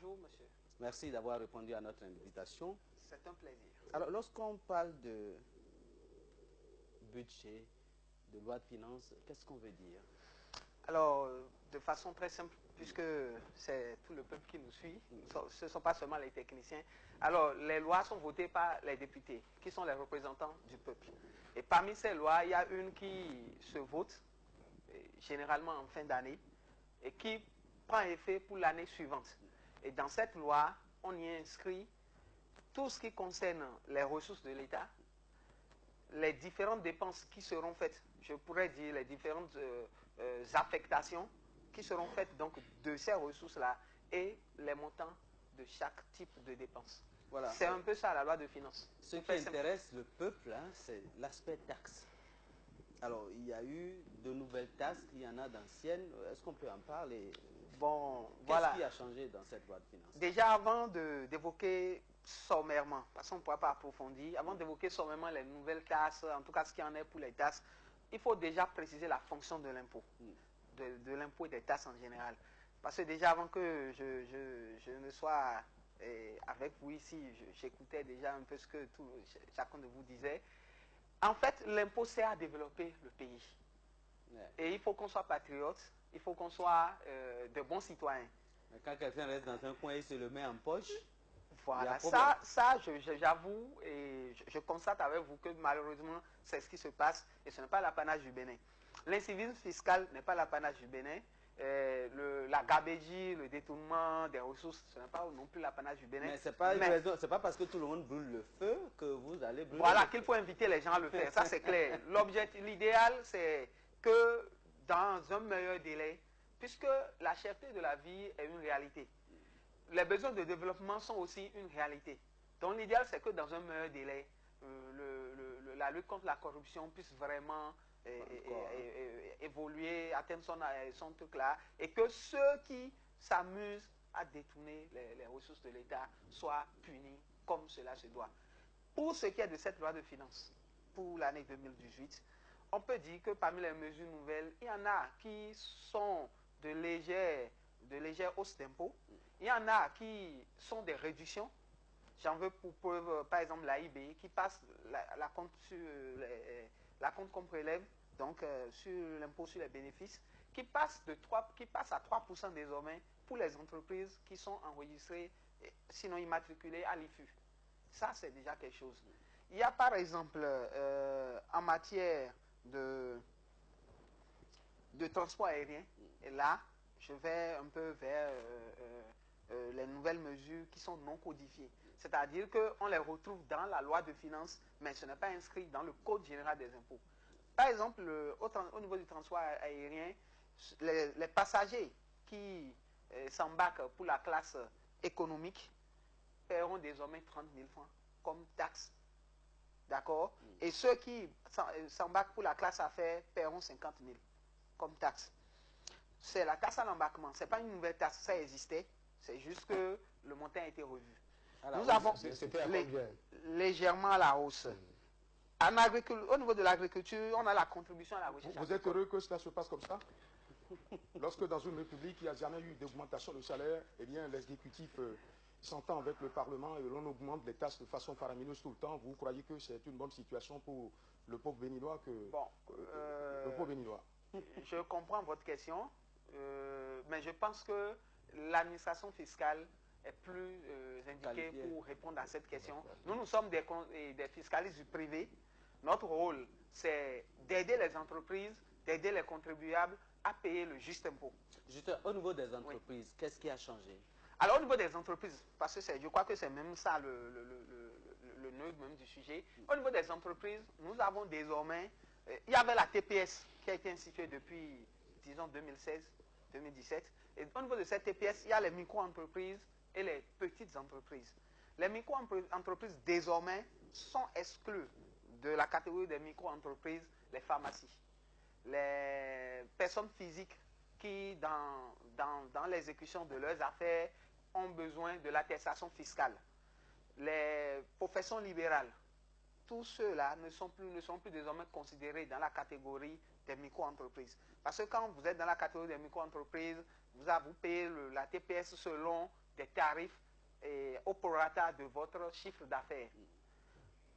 Bonjour, monsieur. Merci d'avoir répondu à notre invitation. C'est un plaisir. Alors, lorsqu'on parle de budget, de loi de finances, qu'est-ce qu'on veut dire? Alors, de façon très simple, puisque c'est tout le peuple qui nous suit, ce ne sont pas seulement les techniciens. Alors, les lois sont votées par les députés, qui sont les représentants du peuple. Et parmi ces lois, il y a une qui se vote, généralement en fin d'année, et qui prend effet pour l'année suivante. Et dans cette loi, on y inscrit tout ce qui concerne les ressources de l'État, les différentes dépenses qui seront faites, je pourrais dire les différentes affectations qui seront faites donc de ces ressources-là et les montants de chaque type de dépense. Voilà. C'est un peu ça la loi de finances. Ce qui intéresse le peuple, hein, c'est l'aspect taxe. Alors, il y a eu de nouvelles taxes, il y en a d'anciennes. Est-ce qu'on peut en parler? Bon, voilà. Qu'est-ce qui a changé dans cette loi de finances? Déjà, avant d'évoquer sommairement, parce qu'on ne pourra pas approfondir, avant d'évoquer sommairement les nouvelles taxes, en tout cas ce qui en est pour les taxes, il faut déjà préciser la fonction de l'impôt, de l'impôt et des taxes en général. Parce que déjà, avant que je ne sois avec vous ici, j'écoutais déjà un peu ce que chacun de vous disait. En fait, l'impôt sert à développer le pays. Et il faut qu'on soit patriote, il faut qu'on soit de bons citoyens. Mais quand quelqu'un reste dans un coin et se le met en poche, voilà, j'avoue et je constate avec vous que malheureusement, c'est ce qui se passe et ce n'est pas l'apanage du Bénin. L'incivisme fiscal n'est pas l'apanage du Bénin. La gabégie, le détournement des ressources, ce n'est pas non plus l'apanage du Bénin. Mais ce n'est pas une raison, c'est pas parce que tout le monde brûle le feu que vous allez brûler. Voilà, qu'il faut inviter les gens à le faire, ça c'est clair. L'idéal, c'est que dans un meilleur délai, puisque la cherté de la vie est une réalité, les besoins de développement sont aussi une réalité. Donc l'idéal, c'est que dans un meilleur délai, la lutte contre la corruption puisse vraiment évoluer, atteindre son truc là, et que ceux qui s'amusent à détourner les ressources de l'État soient punis comme cela se doit. Pour ce qui est de cette loi de finances, pour l'année 2018, on peut dire que parmi les mesures nouvelles, il y en a qui sont de légères hausses d'impôts. Il y en a qui sont des réductions. J'en veux pour preuve, par exemple, la IBI qui passe la compte qu'on prélève, donc sur l'impôt sur les bénéfices, qui passe à 3% désormais pour les entreprises qui sont enregistrées, sinon immatriculées à l'IFU. Ça, c'est déjà quelque chose. Il y a par exemple, en matière de transport aérien, et là, je vais un peu vers les nouvelles mesures qui sont non codifiées. C'est-à-dire qu'on les retrouve dans la loi de finances, mais ce n'est pas inscrit dans le Code général des impôts. Par exemple, au niveau du transport aérien, les passagers qui s'embarquent pour la classe économique paieront désormais 30 000 francs comme taxe. D'accord? Et ceux qui s'embarquent pour la classe affaires paieront 50 000 comme taxe. C'est la taxe à l'embarquement. Ce n'est pas une nouvelle taxe, ça existait. C'est juste que le montant a été revu. Nous avons légèrement à la hausse. Au niveau de l'agriculture, on a la contribution à la recherche. Vous êtes heureux que cela se passe comme ça? Lorsque dans une république, il n'y a jamais eu d'augmentation de salaire, eh bien l'exécutif s'entend avec le Parlement et l'on augmente les taxes de façon faramineuse tout le temps. Vous croyez que c'est une bonne situation pour le pauvre béninois le pauvre béninois? Je comprends votre question, mais je pense que l'administration fiscale est plus indiquée pour répondre à cette question. Nous sommes des fiscalistes du privé. Notre rôle, c'est d'aider les entreprises, d'aider les contribuables à payer le juste impôt. Juste au niveau des entreprises, qu'est-ce qui a changé? Alors au niveau des entreprises, parce que je crois que c'est même ça le nœud même du sujet. Au niveau des entreprises, nous avons désormais, il y avait la TPS qui a été instituée depuis, disons, 2016-2017. Et au niveau de cette TPS, il y a les micro-entreprises et les petites entreprises. Les micro-entreprises, désormais, sont exclues de la catégorie des micro-entreprises, les pharmacies. Les personnes physiques qui, dans l'exécution de leurs affaires, ont besoin de l'attestation fiscale. Les professions libérales, tous ceux-là ne sont plus désormais considérés dans la catégorie des micro-entreprises. Parce que quand vous êtes dans la catégorie des micro-entreprises, vous payez la TPS selon des tarifs au prorata de votre chiffre d'affaires.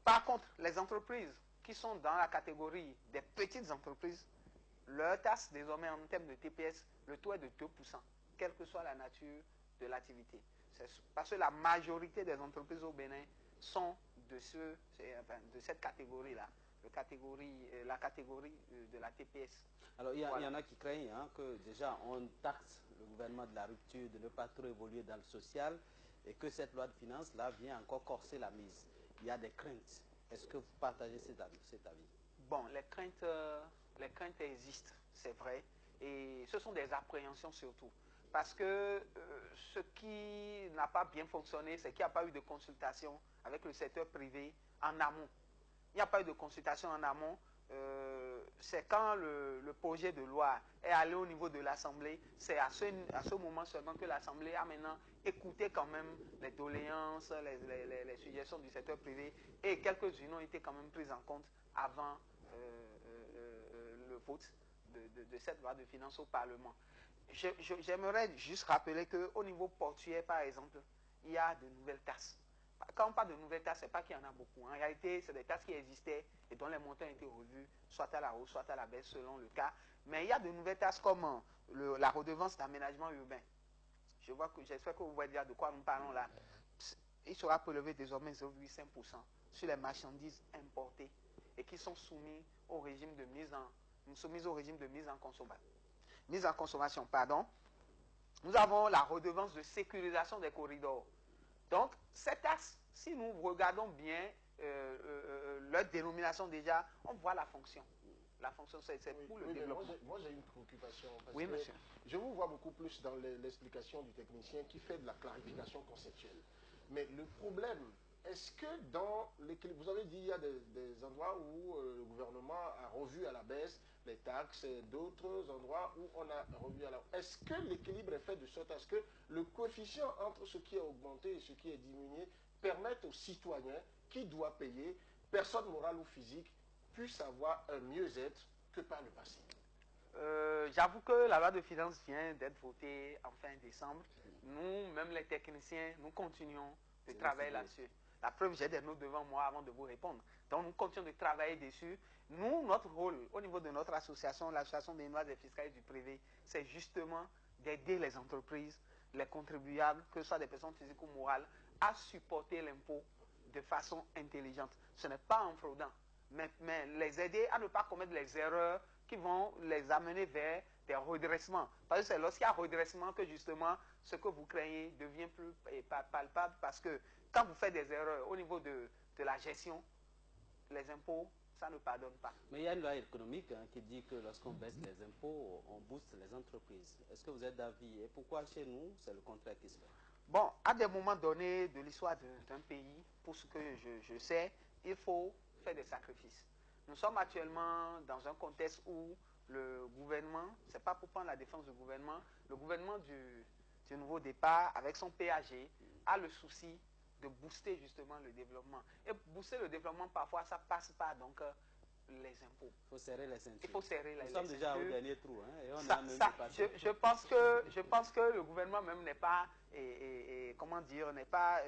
Par contre, les entreprises qui sont dans la catégorie des petites entreprises, leur taxe désormais en termes de TPS, le taux est de 2%, quelle que soit la nature de l'activité. Parce que la majorité des entreprises au Bénin sont de cette catégorie-là, la catégorie de la TPS. Alors, il y en a qui craignent que déjà on taxe le gouvernement de la rupture de ne pas trop évoluer dans le social et que cette loi de finances là vient encore corser la mise. Il y a des craintes. Est-ce que vous partagez cet avis? Bon, les craintes existent, c'est vrai, et ce sont des appréhensions surtout. Parce que ce qui n'a pas bien fonctionné, c'est qu'il n'y a pas eu de consultation avec le secteur privé en amont. Il n'y a pas eu de consultation en amont. C'est quand le projet de loi est allé au niveau de l'Assemblée, c'est à ce moment seulement que l'Assemblée a maintenant écouté quand même les doléances, les suggestions du secteur privé, et quelques-unes ont été quand même prises en compte avant le vote de cette loi de finances au Parlement. J'aimerais juste rappeler qu'au niveau portuaire, par exemple, il y a de nouvelles taxes. Quand on parle de nouvelles taxes, ce n'est pas qu'il y en a beaucoup. En réalité, c'est des taxes qui existaient et dont les montants ont été revus, soit à la hausse, soit à la baisse, selon le cas. Mais il y a de nouvelles taxes comme la redevance d'aménagement urbain. J'espère que vous voyez déjà de quoi nous parlons là. Il sera prélevé désormais 0,5% sur les marchandises importées et qui sont soumises au régime de mise en consommation. Nous avons la redevance de sécurisation des corridors. Donc, cette taxe, si nous regardons bien leur dénomination déjà, on voit la fonction. La fonction, c'est pour le développement. Moi, j'ai une préoccupation. Parce oui, que monsieur. Je vous vois beaucoup plus dans l'explication du technicien qui fait de la clarification conceptuelle. Mais le problème, est-ce que dans l'équilibre, vous avez dit qu'il y a des endroits où le gouvernement a revu à la baisse les taxes et d'autres endroits où on a revu à la baisse. Est-ce que l'équilibre est fait de sorte à ce que le coefficient entre ce qui est augmenté et ce qui est diminué permette aux citoyens qui doivent payer, personne morale ou physique, puisse avoir un mieux-être que par le passé? J'avoue que la loi de finances vient d'être votée en fin décembre. Nous, même les techniciens, nous continuons de travailler là-dessus. La preuve, j'ai des notes devant moi avant de vous répondre. Donc, nous continuons de travailler dessus. Nous, notre rôle, au niveau de notre association, l'association des Noirs et fiscales du privé, c'est justement d'aider les entreprises, les contribuables, que ce soit des personnes physiques ou morales, à supporter l'impôt de façon intelligente. Ce n'est pas en fraudant, mais les aider à ne pas commettre les erreurs qui vont les amener vers des redressements. Parce que c'est lorsqu'il y a redressement que justement ce que vous craignez devient plus palpable, parce que quand vous faites des erreurs au niveau de la gestion, les impôts, ça ne pardonne pas. Mais il y a une loi économique qui dit que lorsqu'on baisse les impôts, on booste les entreprises. Est-ce que vous êtes d'avis? Et pourquoi chez nous, c'est le contraire qui se fait? Bon, à des moments donnés de l'histoire d'un pays, pour ce que je sais, il faut faire des sacrifices. Nous sommes actuellement dans un contexte où le gouvernement, c'est pas pour prendre la défense du gouvernement, le gouvernement du nouveau départ, avec son PAG, a le souci de booster justement le développement. Et booster le développement, parfois, ça passe par donc les impôts. Il faut serrer les ceintures. Il faut serrer les ceintures. Nous sommes déjà au dernier trou. Et on a même je pense que le gouvernement même n'est pas, comment dire, n'est pas,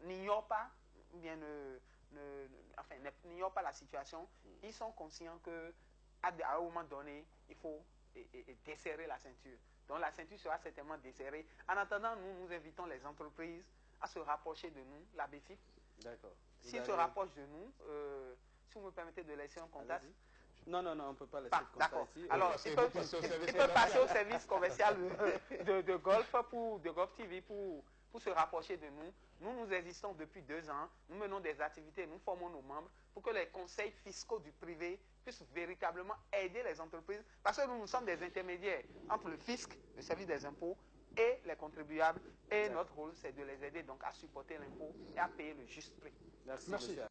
n'ignore pas, ou bien n'ignore pas la situation. Ils sont conscients qu'à un moment donné, il faut desserrer la ceinture. Donc la ceinture sera certainement desserrée. En attendant, nous invitons les entreprises à se rapprocher de nous, la BFIP. D'accord. S'ils se rapprochent de nous, si vous me permettez de laisser un contact. Non, on ne peut pas laisser le d'accord. ici. Alors, il peut passer au service commercial de Golf TV pour se rapprocher de nous. Nous existons depuis 2 ans. Nous menons des activités, nous formons nos membres pour que les conseils fiscaux du privé puissent véritablement aider les entreprises. Parce que nous sommes des intermédiaires entre le fisc, le service des impôts, et les contribuables. Et notre rôle, c'est de les aider donc à supporter l'impôt et à payer le juste prix. Merci.